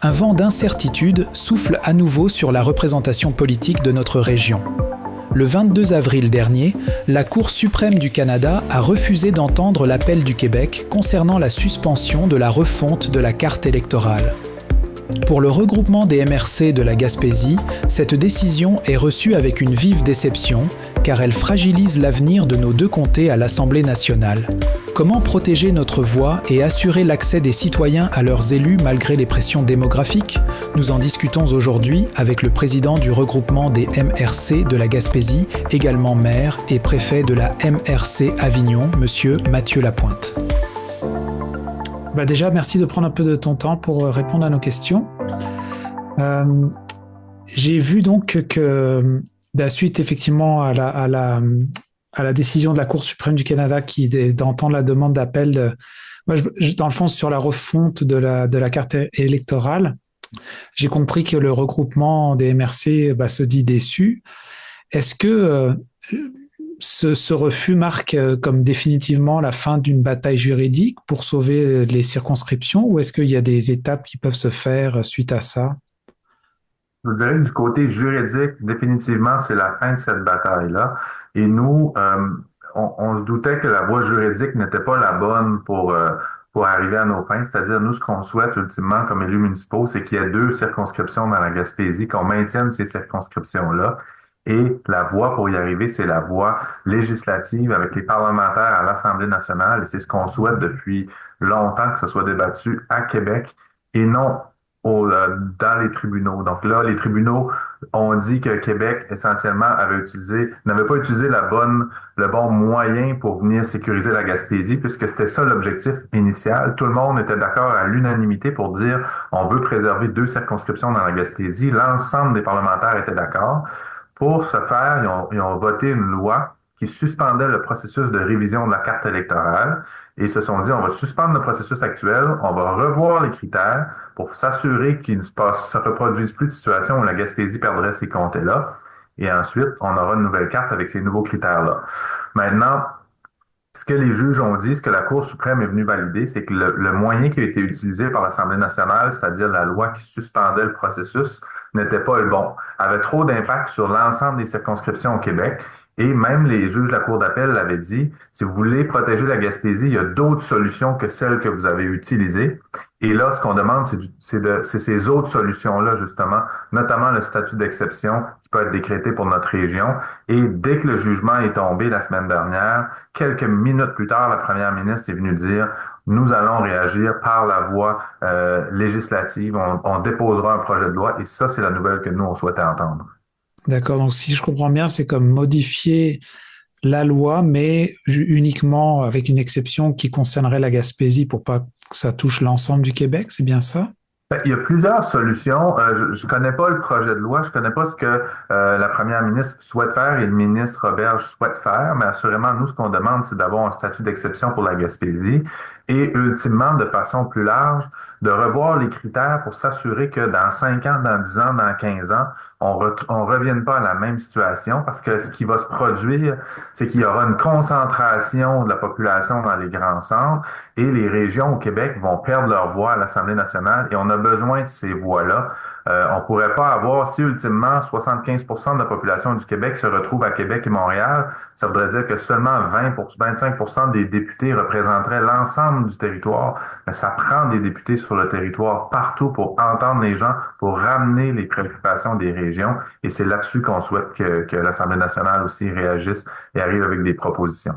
un vent d'incertitude souffle à nouveau sur la représentation politique de notre région. Le 22 avril dernier, la Cour suprême du Canada a refusé d'entendre l'appel du Québec concernant la suspension de la refonte de la carte électorale. Pour le regroupement des MRC de la Gaspésie, cette décision est reçue avec une vive déception, car elle fragilise l'avenir de nos deux comtés à l'Assemblée nationale. Comment protéger notre voix et assurer l'accès des citoyens à leurs élus malgré les pressions démographiques? Nous en discutons aujourd'hui avec le président du regroupement des MRC de la Gaspésie, également maire et préfet de la MRC Avignon, Monsieur Mathieu Lapointe. Déjà, merci de prendre un peu de ton temps pour répondre à nos questions. J'ai vu donc que, suite effectivement à la décision de la Cour suprême du Canada d'entendre la demande d'appel, dans le fond, sur la refonte de la carte électorale, j'ai compris que le regroupement des MRC se dit déçu. Est-ce que ce refus marque comme définitivement la fin d'une bataille juridique pour sauver les circonscriptions, ou est-ce qu'il y a des étapes qui peuvent se faire suite à ça? Je vous dirais que du côté juridique, définitivement, c'est la fin de cette bataille-là. Et nous, on se doutait que la voie juridique n'était pas la bonne pour arriver à nos fins. C'est-à-dire, nous, ce qu'on souhaite ultimement comme élus municipaux, c'est qu'il y ait 2 circonscriptions dans la Gaspésie, qu'on maintienne ces circonscriptions-là. Et la voie pour y arriver, c'est la voie législative avec les parlementaires à l'Assemblée nationale. Et c'est ce qu'on souhaite depuis longtemps, que ce soit débattu à Québec et non dans les tribunaux. Donc là, les tribunaux ont dit que Québec, essentiellement, n'avait pas utilisé le bon moyen pour venir sécuriser la Gaspésie, puisque c'était ça l'objectif initial. Tout le monde était d'accord à l'unanimité pour dire on veut préserver 2 circonscriptions dans la Gaspésie. L'ensemble des parlementaires étaient d'accord. Pour ce faire, ils ont voté une loi qui suspendait le processus de révision de la carte électorale et se sont dit, on va suspendre le processus actuel, on va revoir les critères pour s'assurer qu'il ne se reproduise plus de situation où la Gaspésie perdrait ces comtés-là. Et ensuite, on aura une nouvelle carte avec ces nouveaux critères-là. Maintenant, ce que les juges ont dit, ce que la Cour suprême est venue valider, c'est que le moyen qui a été utilisé par l'Assemblée nationale, c'est-à-dire la loi qui suspendait le processus, n'était pas le bon, avait trop d'impact sur l'ensemble des circonscriptions au Québec. Et même les juges de la Cour d'appel l'avaient dit, si vous voulez protéger la Gaspésie, il y a d'autres solutions que celles que vous avez utilisées. Et là, ce qu'on demande, c'est ces autres solutions-là, justement, notamment le statut d'exception qui peut être décrété pour notre région. Et dès que le jugement est tombé la semaine dernière, quelques minutes plus tard, la première ministre est venue dire nous allons réagir par la voie législative. On déposera un projet de loi. Et ça, c'est la nouvelle que nous, on souhaitait entendre. D'accord, donc si je comprends bien, c'est comme modifier la loi, mais uniquement avec une exception qui concernerait la Gaspésie pour pas que ça touche l'ensemble du Québec, c'est bien ça? Il y a plusieurs solutions. Je connais pas le projet de loi, je connais pas ce que la première ministre souhaite faire et le ministre Roberge souhaite faire, mais assurément, nous, ce qu'on demande, c'est d'avoir un statut d'exception pour la Gaspésie et ultimement, de façon plus large, de revoir les critères pour s'assurer que dans 5 ans, dans 10 ans, dans 15 ans, on revienne pas à la même situation parce que ce qui va se produire, c'est qu'il y aura une concentration de la population dans les grands centres et les régions au Québec vont perdre leur voix à l'Assemblée nationale et on a besoin de ces voix-là. On pourrait pas avoir, si ultimement 75% de la population du Québec se retrouve à Québec et Montréal, ça voudrait dire que seulement 25% des députés représenteraient l'ensemble du territoire. Mais ça prend des députés sur le territoire partout pour entendre les gens, pour ramener les préoccupations des régions. Et c'est là-dessus qu'on souhaite que l'Assemblée nationale aussi réagisse et arrive avec des propositions.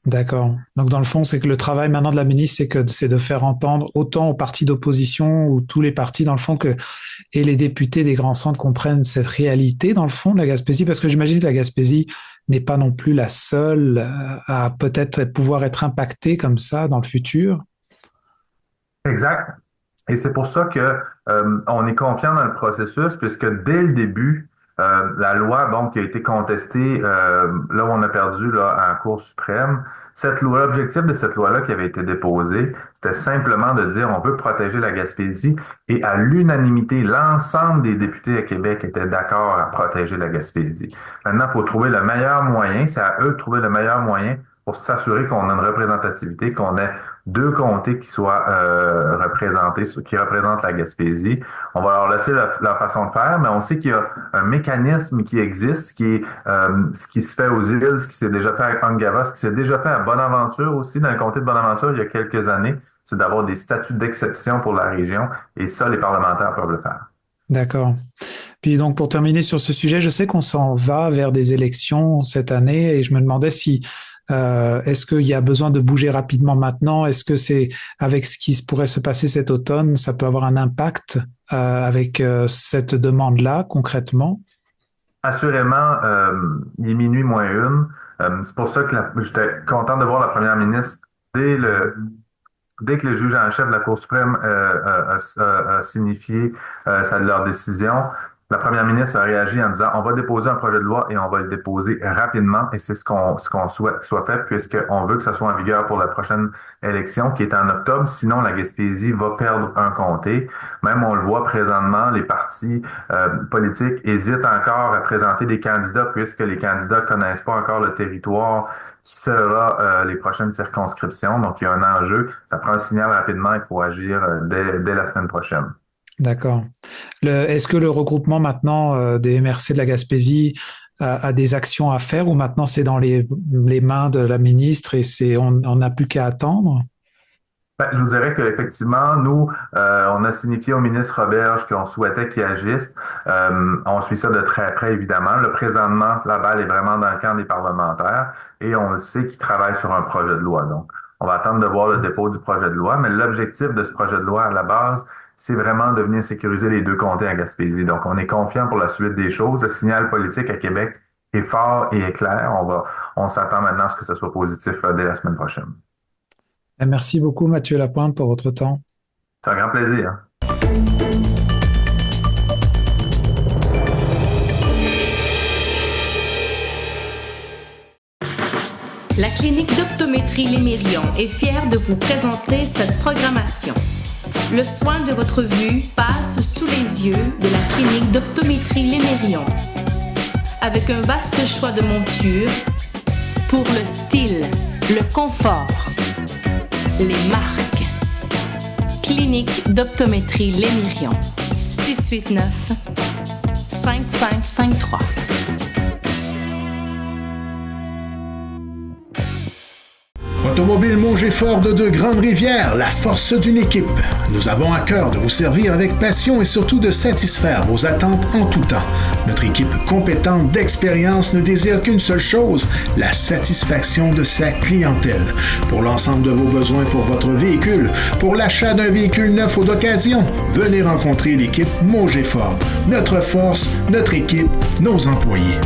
D'accord. Donc, dans le fond, c'est que le travail maintenant de la ministre, c'est de faire entendre autant aux partis d'opposition ou tous les partis, dans le fond, et les députés des grands centres comprennent cette réalité, dans le fond, de la Gaspésie, parce que j'imagine que la Gaspésie n'est pas non plus la seule à peut-être pouvoir être impactée comme ça dans le futur. Exact. Et c'est pour ça que on est confiant dans le processus, puisque dès le début, la loi, qui a été contestée, là où on a perdu là, en Cour suprême, l'objectif de cette loi-là qui avait été déposée, c'était simplement de dire on veut protéger la Gaspésie et à l'unanimité, l'ensemble des députés à Québec étaient d'accord à protéger la Gaspésie. Maintenant, il faut trouver le meilleur moyen, c'est à eux de trouver le meilleur moyen pour s'assurer qu'on a une représentativité, qu'on ait 2 comtés qui soient représentés, qui représentent la Gaspésie. On va leur laisser leur façon de faire, mais on sait qu'il y a un mécanisme qui existe, qui est ce qui se fait aux îles, ce qui s'est déjà fait à Ungava, ce qui s'est déjà fait à Bonaventure aussi, dans le comté de Bonaventure il y a quelques années, c'est d'avoir des statuts d'exception pour la région, et ça, les parlementaires peuvent le faire. D'accord. Puis donc, pour terminer sur ce sujet, je sais qu'on s'en va vers des élections cette année et je me demandais si est-ce qu'il y a besoin de bouger rapidement maintenant? Est-ce que c'est avec ce qui pourrait se passer cet automne, ça peut avoir un impact avec cette demande-là concrètement? Assurément, il est minuit moins une. C'est pour ça que j'étais content de voir la première ministre dès que le juge en chef de la Cour suprême a signifié leur décision. La première ministre a réagi en disant on va déposer un projet de loi et on va le déposer rapidement et c'est ce qu'on souhaite soit fait puisqu'on veut que ça soit en vigueur pour la prochaine élection qui est en octobre. Sinon, la Gaspésie va perdre un comté. Même on le voit présentement, les partis politiques hésitent encore à présenter des candidats puisque les candidats connaissent pas encore le territoire qui sera les prochaines circonscriptions. Donc, il y a un enjeu. Ça prend un signal rapidement. Il faut agir dès la semaine prochaine. D'accord. Est-ce que le regroupement maintenant des MRC de la Gaspésie a des actions à faire ou maintenant c'est dans les mains de la ministre et on n'a plus qu'à attendre? Ben, je vous dirais qu'effectivement, nous, on a signifié au ministre Roberge qu'on souhaitait qu'il agisse. On suit ça de très près, évidemment. Le présentement, la balle est vraiment dans le camp des parlementaires et on le sait qu'ils travaillent sur un projet de loi. Donc, on va attendre de voir le dépôt du projet de loi, mais l'objectif de ce projet de loi à la base, c'est vraiment de venir sécuriser les 2 comtés à Gaspésie. Donc, on est confiant pour la suite des choses. Le signal politique à Québec est fort et est clair. On s'attend maintenant à ce que ce soit positif dès la semaine prochaine. Merci beaucoup, Mathieu Lapointe, pour votre temps. C'est un grand plaisir. La clinique d'optométrie Lémérion est fière de vous présenter cette programmation. Le soin de votre vue passe sous les yeux de la clinique d'optométrie Lémérion. Avec un vaste choix de montures pour le style, le confort, les marques. Clinique d'optométrie Lémérion. 689-5553. Automobile Mauger Ford de Grande-Rivière, la force d'une équipe. Nous avons à cœur de vous servir avec passion et surtout de satisfaire vos attentes en tout temps. Notre équipe compétente d'expérience ne désire qu'une seule chose, la satisfaction de sa clientèle. Pour l'ensemble de vos besoins pour votre véhicule, pour l'achat d'un véhicule neuf ou d'occasion, venez rencontrer l'équipe Mauger Ford. Notre force, notre équipe, nos employés.